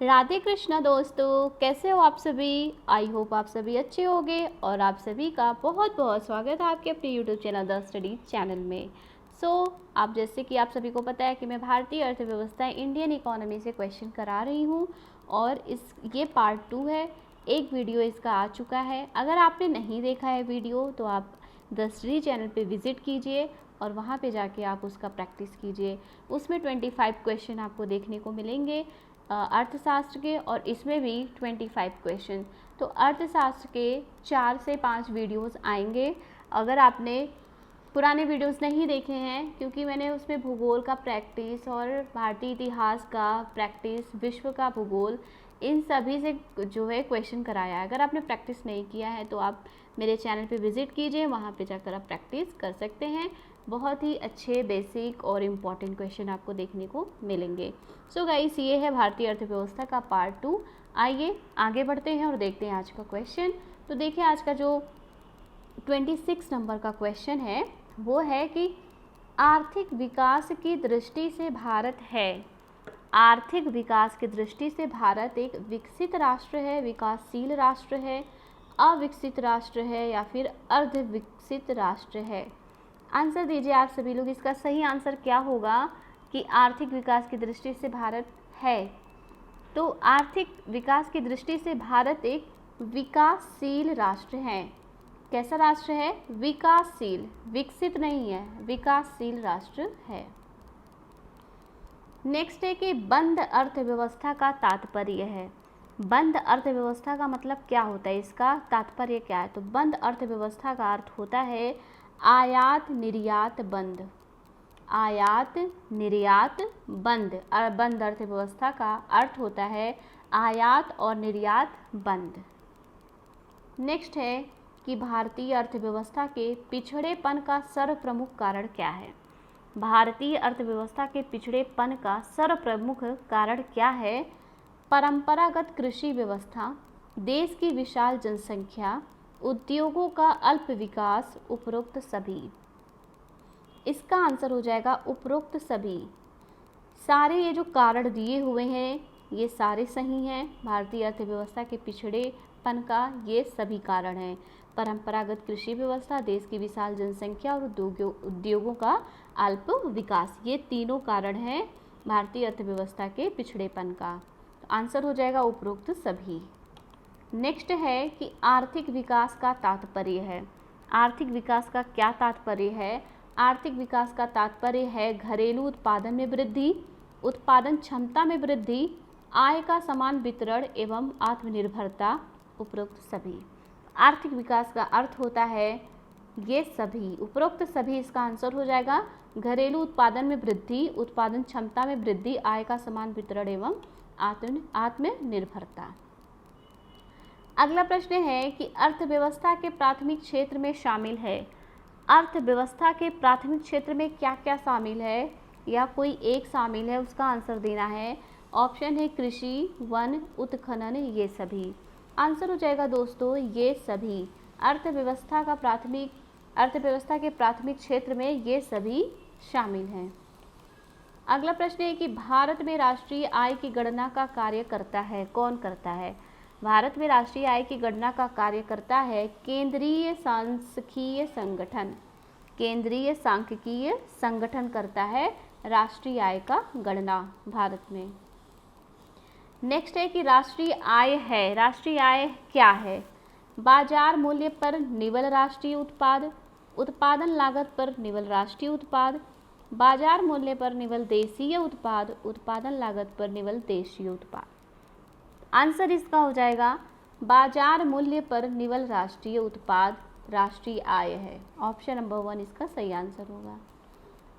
राधे कृष्णा दोस्तों, कैसे हो आप सभी। आई होप आप सभी अच्छे होंगे और आप सभी का बहुत बहुत स्वागत है आपके अपने YouTube channel the study channel में। आप जैसे कि आप सभी को पता है कि मैं भारतीय अर्थव्यवस्था इंडियन इकोनॉमी से क्वेश्चन करा रही हूँ और ये पार्ट 2 है। एक वीडियो इसका आ चुका है। अगर आपने नहीं देखा है वीडियो तो आप द स्टडी चैनल पे विज़िट कीजिए और वहाँ पे जाके आप उसका प्रैक्टिस कीजिए। उसमें 25 क्वेश्चन आपको देखने को मिलेंगे अर्थशास्त्र के, और इसमें भी 25 क्वेश्चन। तो अर्थशास्त्र के 4 से 5 वीडियोस आएंगे। अगर आपने पुराने वीडियोस नहीं देखे हैं, क्योंकि मैंने उसमें भूगोल का प्रैक्टिस और भारतीय इतिहास का प्रैक्टिस, विश्व का भूगोल, इन सभी से जो है क्वेश्चन कराया है। अगर आपने प्रैक्टिस नहीं किया है तो आप मेरे चैनल पे विज़िट कीजिए, वहाँ पे जाकर आप प्रैक्टिस कर सकते हैं। बहुत ही अच्छे बेसिक और इम्पॉर्टेंट क्वेश्चन आपको देखने को मिलेंगे। सो गाइस, ये है भारतीय अर्थव्यवस्था का पार्ट 2। आइए आगे बढ़ते हैं और देखते हैं आज का क्वेश्चन। तो देखिए, आज का जो 26 नंबर का क्वेश्चन है वो है कि आर्थिक विकास की दृष्टि से भारत है। आर्थिक विकास की दृष्टि से भारत एक विकसित राष्ट्र है, विकासशील राष्ट्र है, अविकसित राष्ट्र है या फिर अर्ध विकसित राष्ट्र है। आंसर दीजिए आप सभी लोग। इसका सही आंसर क्या होगा कि आर्थिक विकास की दृष्टि से भारत है। तो आर्थिक विकास की दृष्टि से भारत एक विकासशील राष्ट्र है। कैसा राष्ट्र है? विकासशील, विकसित नहीं है, विकासशील राष्ट्र है। नेक्स्ट है कि बंद अर्थव्यवस्था का तात्पर्य है। बंद अर्थव्यवस्था का मतलब क्या होता है, इसका तात्पर्य क्या है? तो बंद अर्थव्यवस्था का अर्थ होता है आयात निर्यात बंद। आयात निर्यात बंद। बंद अर्थव्यवस्था का अर्थ होता है आयात और निर्यात बंद। नेक्स्ट है कि भारतीय अर्थव्यवस्था के पिछड़ेपन का सर्वप्रमुख कारण क्या है? भारतीय अर्थव्यवस्था के पिछड़ेपन का सर्वप्रमुख कारण क्या है? परंपरागत कृषि व्यवस्था, देश की विशाल जनसंख्या, उद्योगों का अल्प विकास, उपरोक्त सभी। इसका आंसर हो जाएगा उपरोक्त सभी। सारे ये जो कारण दिए हुए हैं ये सारे सही हैं। भारतीय अर्थव्यवस्था के पिछड़ेपन का ये सभी कारण हैं। परंपरागत कृषि व्यवस्था, देश की विशाल जनसंख्या और उद्योगों का अल्प विकास, ये तीनों कारण हैं भारतीय अर्थव्यवस्था के पिछड़ेपन का। तो आंसर हो जाएगा उपरोक्त सभी। नेक्स्ट है कि आर्थिक विकास का तात्पर्य है। आर्थिक विकास का क्या तात्पर्य है? आर्थिक विकास का तात्पर्य है घरेलू उत्पादन में वृद्धि, उत्पादन क्षमता में वृद्धि, आय का समान वितरण एवं आत्मनिर्भरता, उपरोक्त सभी। आर्थिक विकास का अर्थ होता है ये सभी, उपरोक्त सभी। इसका आंसर हो जाएगा घरेलू उत्पादन में वृद्धि, उत्पादन क्षमता में वृद्धि, आय का समान वितरण एवं आत्मनिर्भरता। अगला प्रश्न है कि अर्थव्यवस्था के प्राथमिक क्षेत्र में शामिल है। अर्थव्यवस्था के प्राथमिक क्षेत्र में क्या क्या शामिल है या कोई एक शामिल है, उसका आंसर देना है। ऑप्शन है कृषि, वन, उत्खनन, ये सभी। आंसर हो जाएगा दोस्तों ये सभी। अर्थव्यवस्था के प्राथमिक क्षेत्र में ये सभी शामिल हैं। अगला प्रश्न है कि भारत में राष्ट्रीय आय की गणना का कार्य करता है, कौन करता है? भारत में राष्ट्रीय आय की गणना का कार्य करता है केंद्रीय सांख्यिकीय संगठन। केंद्रीय सांख्यिकीय संगठन करता है राष्ट्रीय आय का गणना भारत में। नेक्स्ट है कि राष्ट्रीय आय है, राष्ट्रीय आय क्या है? बाजार मूल्य पर निवल राष्ट्रीय उत्पाद, उत्पादन लागत पर निवल राष्ट्रीय उत्पाद, बाजार मूल्य पर निवल देशीय उत्पाद, उत्पादन लागत पर निवल देशीय उत्पाद। आंसर इसका हो जाएगा बाजार मूल्य पर निवल राष्ट्रीय उत्पाद, राष्ट्रीय आय है। ऑप्शन नंबर 1 इसका सही आंसर होगा।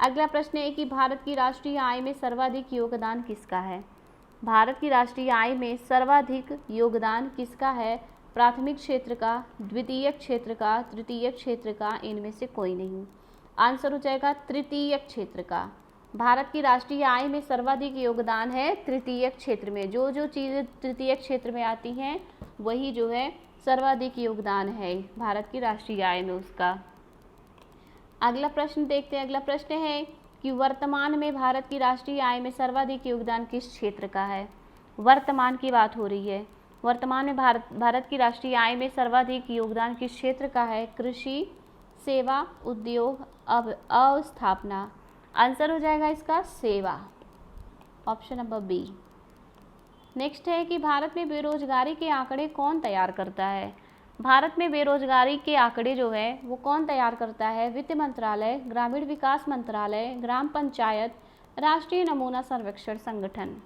अगला प्रश्न है कि भारत की राष्ट्रीय आय में सर्वाधिक योगदान किसका है? भारत की राष्ट्रीय आय में सर्वाधिक योगदान किसका है? प्राथमिक क्षेत्र का, द्वितीयक क्षेत्र का, तृतीयक क्षेत्र का, इनमें से कोई नहीं। आंसर हो जाएगा तृतीयक क्षेत्र का। भारत की राष्ट्रीय आय में सर्वाधिक योगदान है तृतीयक क्षेत्र में। जो जो चीज़ें तृतीयक क्षेत्र में आती हैं वही जो है सर्वाधिक योगदान है भारत की राष्ट्रीय आय में उसका। अगला प्रश्न देखते हैं। अगला प्रश्न है कि वर्तमान में भारत की राष्ट्रीय आय में सर्वाधिक योगदान किस क्षेत्र का है? वर्तमान की बात हो रही है। वर्तमान में भारत की राष्ट्रीय आय में सर्वाधिक योगदान किस क्षेत्र का है? कृषि, सेवा, उद्योग, अवस्थापना। आंसर हो जाएगा इसका सेवा, ऑप्शन नंबर बी। नेक्स्ट है कि भारत में बेरोजगारी के आंकड़े कौन तैयार करता है? भारत में बेरोजगारी के आंकड़े जो है वो कौन तैयार करता है? वित्त मंत्रालय, ग्रामीण विकास मंत्रालय, ग्राम पंचायत, राष्ट्रीय नमूना सर्वेक्षण संगठन।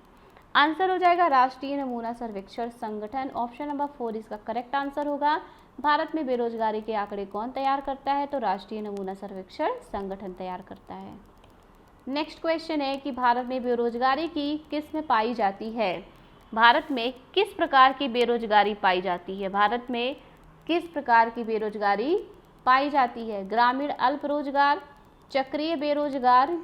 आंसर हो जाएगा राष्ट्रीय नमूना सर्वेक्षण संगठन, ऑप्शन नंबर 4 इसका करेक्ट आंसर होगा। भारत में बेरोजगारी के आंकड़े कौन तैयार करता है? तो राष्ट्रीय नमूना सर्वेक्षण संगठन तैयार करता है। नेक्स्ट क्वेश्चन है कि भारत में बेरोजगारी की किस्म पाई जाती है? भारत में किस प्रकार की बेरोजगारी पाई जाती है? भारत में किस प्रकार की बेरोजगारी पाई जाती है? ग्रामीण अल्प रोजगार, चक्रीय बेरोजगार,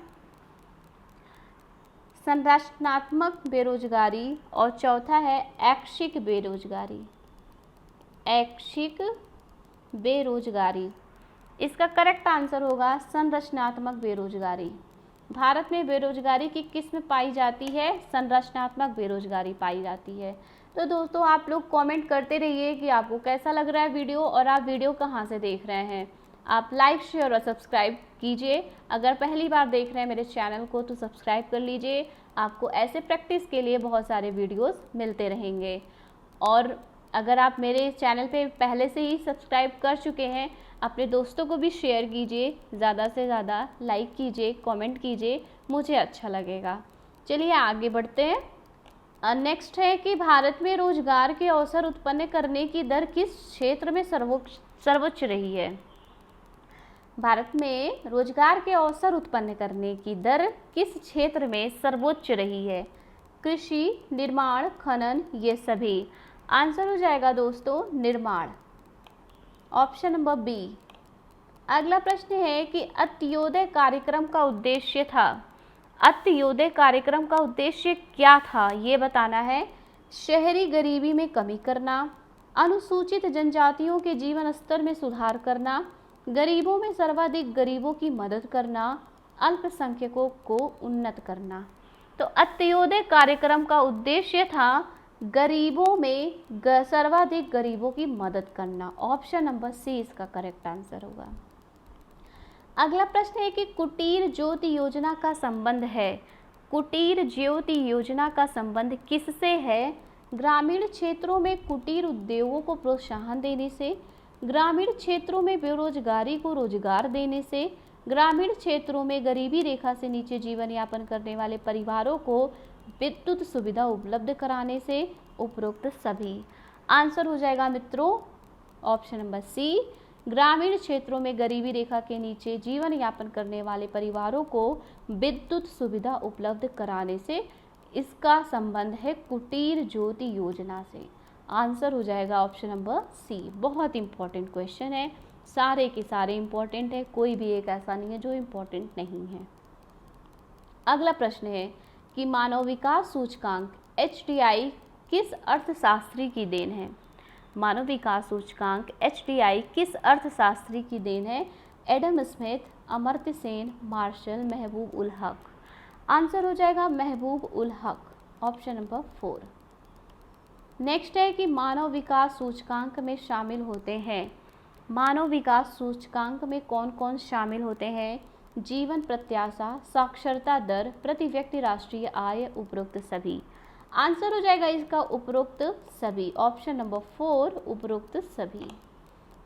संरचनात्मक बेरोजगारी, और चौथा है ऐच्छिक बेरोजगारी। ऐच्छिक बेरोजगारी, इसका करेक्ट आंसर होगा संरचनात्मक बेरोजगारी। भारत में बेरोजगारी की किस्म पाई जाती है? संरचनात्मक बेरोजगारी पाई जाती है। तो दोस्तों आप लोग कमेंट करते रहिए कि आपको कैसा लग रहा है वीडियो, और आप वीडियो कहाँ से देख रहे हैं। आप लाइक, शेयर और सब्सक्राइब कीजिए। अगर पहली बार देख रहे हैं मेरे चैनल को तो सब्सक्राइब कर लीजिए। आपको ऐसे प्रैक्टिस के लिए बहुत सारे वीडियोस मिलते रहेंगे। और अगर आप मेरे चैनल पे पहले से ही सब्सक्राइब कर चुके हैं, अपने दोस्तों को भी शेयर कीजिए, ज़्यादा से ज़्यादा लाइक कीजिए, कमेंट कीजिए, मुझे अच्छा लगेगा। चलिए आगे बढ़ते हैं। नेक्स्ट है कि भारत में रोजगार के अवसर उत्पन्न करने की दर किस क्षेत्र में सर्वोच्च रही है? भारत में रोजगार के अवसर उत्पन्न करने की दर किस क्षेत्र में सर्वोच्च रही है? कृषि, निर्माण, खनन, ये सभी। आंसर हो जाएगा दोस्तों निर्माण, ऑप्शन नंबर बी। अगला प्रश्न है कि अंत्योदय कार्यक्रम का उद्देश्य था। अंत्योदय कार्यक्रम का उद्देश्य क्या था ये बताना है। शहरी गरीबी में कमी करना, अनुसूचित जनजातियों के जीवन स्तर में सुधार करना, गरीबों में सर्वाधिक गरीबों की मदद करना, अल्पसंख्यकों को उन्नत करना। तो अंत्योदय कार्यक्रम का उद्देश्य था गरीबों में सर्वाधिक गरीबों की मदद करना, ऑप्शन नंबर सी इसका करेक्ट आंसर होगा। अगला प्रश्न है कि कुटीर ज्योति योजना का संबंध है। कुटीर ज्योति योजना का संबंध किससे है? ग्रामीण क्षेत्रों में कुटीर उद्योगों को प्रोत्साहन देने से, ग्रामीण क्षेत्रों में बेरोजगारी को रोजगार देने से, ग्रामीण क्षेत्रों में गरीबी रेखा से नीचे जीवन यापन करने वाले परिवारों को विद्युत सुविधा उपलब्ध कराने से, उपरोक्त सभी। आंसर हो जाएगा मित्रों ऑप्शन नंबर सी। ग्रामीण क्षेत्रों में गरीबी रेखा के नीचे जीवन यापन करने वाले परिवारों को विद्युत सुविधा उपलब्ध कराने से इसका संबंध है कुटीर ज्योति योजना से। आंसर हो जाएगा ऑप्शन नंबर सी। बहुत इंपॉर्टेंट क्वेश्चन है, सारे के सारे इंपॉर्टेंट है, कोई भी एक ऐसा नहीं है जो इंपॉर्टेंट नहीं है। अगला प्रश्न है कि मानव विकास सूचकांक HDI किस अर्थशास्त्री की देन है? मानव विकास सूचकांक HDI किस अर्थशास्त्री की देन है? Adam Smith, Amartya Sen, Marshall, Mahbub ul हक। आंसर हो जाएगा महबूब उल हक, ऑप्शन नंबर 4। नेक्स्ट है कि मानव विकास सूचकांक में शामिल होते हैं। मानव विकास सूचकांक में कौन कौन शामिल होते हैं? जीवन प्रत्याशा, साक्षरता दर, प्रति व्यक्ति राष्ट्रीय आय, उपरोक्त सभी। आंसर हो जाएगा इसका उपरोक्त सभी, ऑप्शन नंबर 4 उपरोक्त सभी।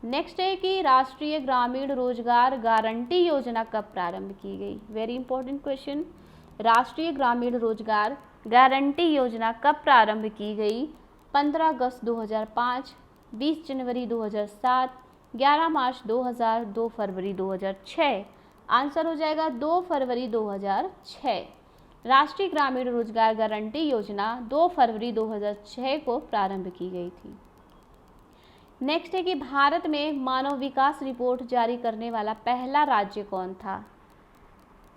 नेक्स्ट है कि राष्ट्रीय ग्रामीण रोजगार गारंटी योजना कब प्रारंभ की गई? Very important question. राष्ट्रीय ग्रामीण रोजगार गारंटी योजना कब प्रारंभ की गई? 15 अगस्त 2005, 20 जनवरी 2007, 11 मार्च 2000, 2 फरवरी 2006। आंसर हो जाएगा 2 फरवरी 2006। राष्ट्रीय ग्रामीण रोजगार गारंटी योजना 2 फरवरी 2006 को प्रारंभ की गई थी। नेक्स्ट है कि भारत में मानव विकास रिपोर्ट जारी करने वाला पहला राज्य कौन था?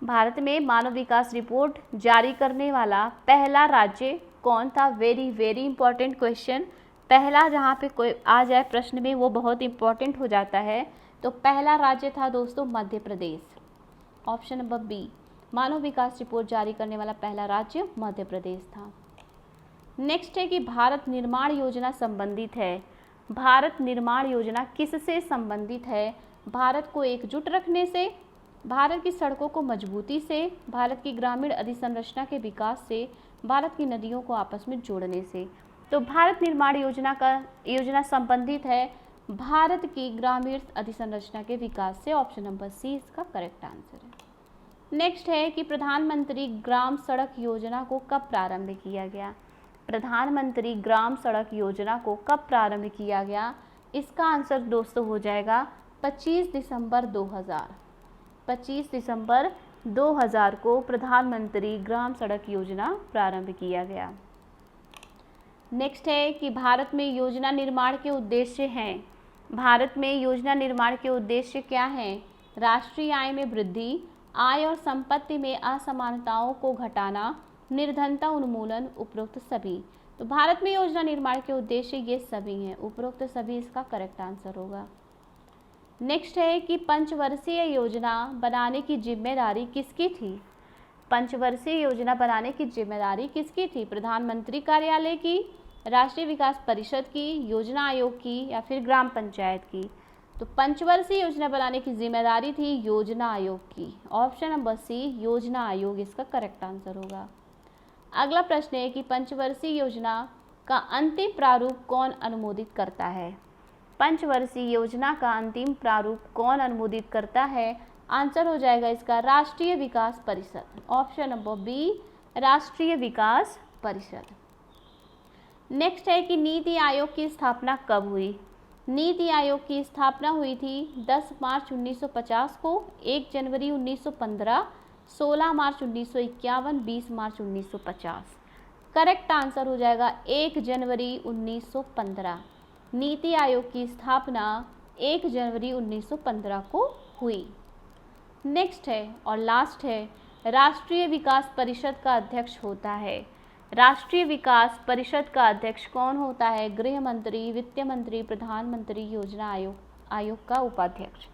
भारत में मानव विकास रिपोर्ट जारी करने वाला पहला राज्य कौन था? Very very important question. पहला जहाँ पे कोई आ जाए प्रश्न में वो बहुत इंपॉर्टेंट हो जाता है। तो पहला राज्य था दोस्तों Madhya Pradesh, option number B. मानव विकास रिपोर्ट जारी करने वाला पहला राज्य मध्य प्रदेश था। नेक्स्ट है कि भारत निर्माण योजना संबंधित है। भारत निर्माण योजना किससे संबंधित है? भारत को एकजुट रखने से, भारत की सड़कों को मजबूती से, भारत की ग्रामीण अधोसंरचना के विकास से, भारत की नदियों को आपस में जोड़ने से। तो भारत निर्माण योजना संबंधित है भारत की ग्रामीण अधोसंरचना के विकास से। ऑप्शन नंबर सी इसका करेक्ट आंसर है। नेक्स्ट है कि प्रधानमंत्री ग्राम सड़क योजना को कब प्रारंभ किया गया? प्रधानमंत्री ग्राम सड़क योजना को कब प्रारंभ किया गया? इसका आंसर दोस्तों हो जाएगा 25 दिसंबर 2000। 25 दिसंबर 2000 को प्रधानमंत्री ग्राम सड़क योजना प्रारंभ किया गया। नेक्स्ट है कि भारत में योजना निर्माण के उद्देश्य हैं। भारत में योजना निर्माण के उद्देश्य क्या हैं? राष्ट्रीय आय में वृद्धि, आय और संपत्ति में असमानताओं को घटाना, निर्धनता उन्मूलन, उपरोक्त सभी। तो भारत में योजना निर्माण के उद्देश्य ये सभी हैं, उपरोक्त सभी इसका करेक्ट आंसर होगा। नेक्स्ट है कि पंचवर्षीय योजना बनाने की जिम्मेदारी किसकी थी? पंचवर्षीय योजना बनाने की जिम्मेदारी किसकी थी? प्रधानमंत्री कार्यालय की, राष्ट्रीय विकास परिषद की, योजना आयोग की या फिर ग्राम पंचायत की? तो पंचवर्षीय योजना बनाने की जिम्मेदारी थी योजना आयोग की। ऑप्शन नंबर सी योजना आयोग इसका करेक्ट आंसर होगा। अगला प्रश्न है कि पंचवर्षीय योजना का अंतिम प्रारूप कौन अनुमोदित करता है? पंचवर्षीय योजना का अंतिम प्रारूप कौन अनुमोदित करता है? आंसर हो जाएगा इसका राष्ट्रीय विकास परिषद। ऑप्शन नंबर बी राष्ट्रीय विकास परिषद। नेक्स्ट है कि नीति आयोग की स्थापना कब हुई? नीति आयोग की स्थापना हुई थी 10 मार्च 1950 को, 1 जनवरी 1915, 16 मार्च 1951, 20 मार्च 1950। करेक्ट आंसर हो जाएगा 1 जनवरी 1915। नीति आयोग की स्थापना 1 जनवरी 1915 को हुई। नेक्स्ट है और लास्ट है, राष्ट्रीय विकास परिषद का अध्यक्ष होता है। राष्ट्रीय विकास परिषद का अध्यक्ष कौन होता है? गृह मंत्री, वित्त मंत्री, प्रधानमंत्री, योजना आयोग का उपाध्यक्ष।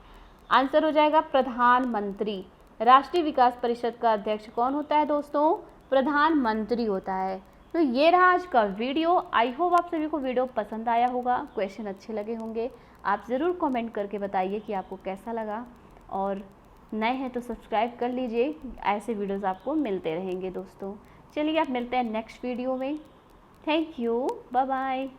आंसर हो जाएगा प्रधानमंत्री। राष्ट्रीय विकास परिषद का अध्यक्ष कौन होता है दोस्तों? प्रधानमंत्री होता है। तो ये रहा आज का वीडियो। आई होप आप सभी को वीडियो पसंद आया होगा, क्वेश्चन अच्छे लगे होंगे। आप ज़रूर कमेंट करके बताइए कि आपको कैसा लगा, और नए हैं तो सब्सक्राइब कर लीजिए, ऐसे वीडियोस आपको मिलते रहेंगे दोस्तों। चलिए आप मिलते हैं नेक्स्ट वीडियो में। Thank you, bye bye.